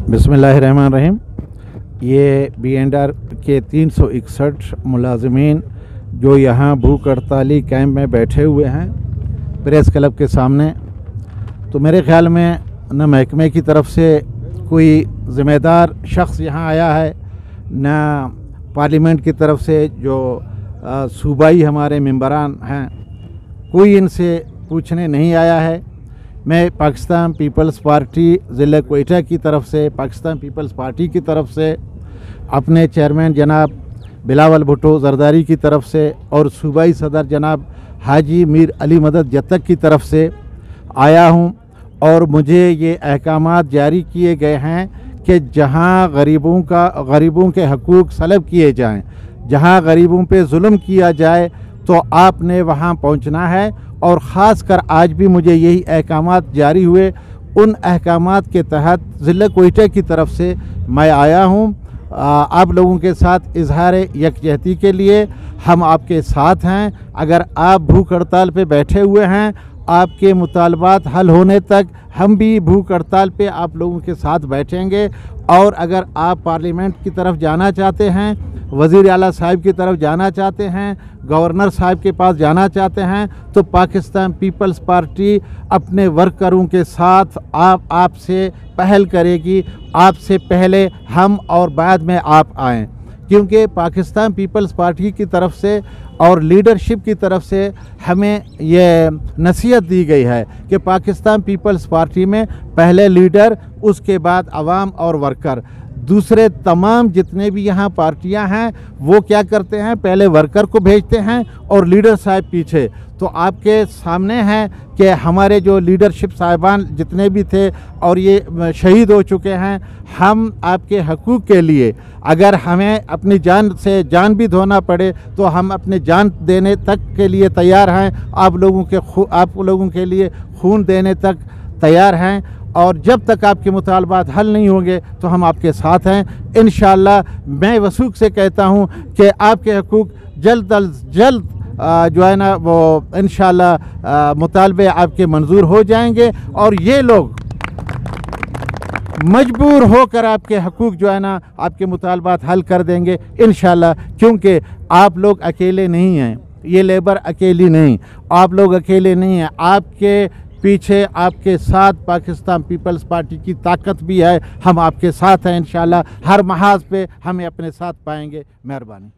बिस्मिल्लाहिर्रहमानिर्रहीम। ये BNR के 361 मुलाजमीन जो यहाँ भूख हड़ताली कैंप में बैठे हुए हैं प्रेस क्लब के सामने, तो मेरे ख़्याल में न महकमे की तरफ से कोई ज़िम्मेदार शख्स यहाँ आया है, न पार्लियामेंट की तरफ से जो सूबाई हमारे मेंबरान हैं, कोई इनसे पूछने नहीं आया है। मैं पाकिस्तान पीपल्स पार्टी ज़िला क्वेटा की तरफ से, पाकिस्तान पीपल्स पार्टी की तरफ से, अपने चेयरमैन जनाब बिलावल भुट्टो जरदारी की तरफ से और सूबाई सदर जनाब हाजी मीर अली मदद जत्तक की तरफ से आया हूं। और मुझे ये अहकामात जारी किए गए हैं कि जहां गरीबों के हकूक़ सलब किए जाएं, जहां गरीबों पे जुल्म किया जाए, तो आपने वहां पहुंचना है। और ख़ास कर आज भी मुझे यही अहकामात जारी हुए, उन अहकामात के तहत ज़िला क्वेटा की तरफ से मैं आया हूं। आप लोगों के साथ इजहार यकजहती के लिए हम आपके साथ हैं। अगर आप भूख हड़ताल पे बैठे हुए हैं, आपके मुतालबात हल होने तक हम भी भूख हड़ताल पे आप लोगों के साथ बैठेंगे। और अगर आप पार्लियामेंट की तरफ जाना चाहते हैं, वज़ीर आला साहब की तरफ जाना चाहते हैं, गवर्नर साहब के पास जाना चाहते हैं, तो पाकिस्तान पीपल्स पार्टी अपने वर्करों के साथ आपसे पहल करेगी। आपसे पहले हम और बाद में आप आएँ, क्योंकि पाकिस्तान पीपल्स पार्टी की तरफ से और लीडरशिप की तरफ से हमें ये नसीहत दी गई है कि पाकिस्तान पीपल्स पार्टी में पहले लीडर, उसके बाद अवाम और वर्कर। दूसरे तमाम जितने भी यहाँ पार्टियाँ हैं वो क्या करते हैं, पहले वर्कर को भेजते हैं और लीडर साहब पीछे। तो आपके सामने है कि हमारे जो लीडरशिप साहिबान जितने भी थे और ये शहीद हो चुके हैं, हम आपके हकूक़ के लिए अगर हमें अपनी जान से जान भी धोना पड़े तो हम अपनी जान देने तक के लिए तैयार हैं। आप लोगों के लिए खून देने तक तैयार हैं। और जब तक आपके मुतालबात हल नहीं होंगे तो हम आपके साथ हैं। इंशाअल्लाह मैं वसूख से कहता हूं कि आपके हकूक़ जल्द अज जल्द जो है ना वो इंशाअल्लाह मुतालबे आपके मंजूर हो जाएंगे और ये लोग मजबूर होकर आपके हकूक़ जो है ना आपके मुतालबात हल कर देंगे इंशाअल्लाह। क्योंकि आप लोग अकेले नहीं हैं, ये लेबर अकेली नहीं, आप लोग अकेले नहीं हैं। आपके पीछे, आपके साथ पाकिस्तान पीपल्स पार्टी की ताकत भी है। हम आपके साथ हैं इंशाअल्लाह। हर महाज पे हमें अपने साथ पाएंगे। मेहरबानी।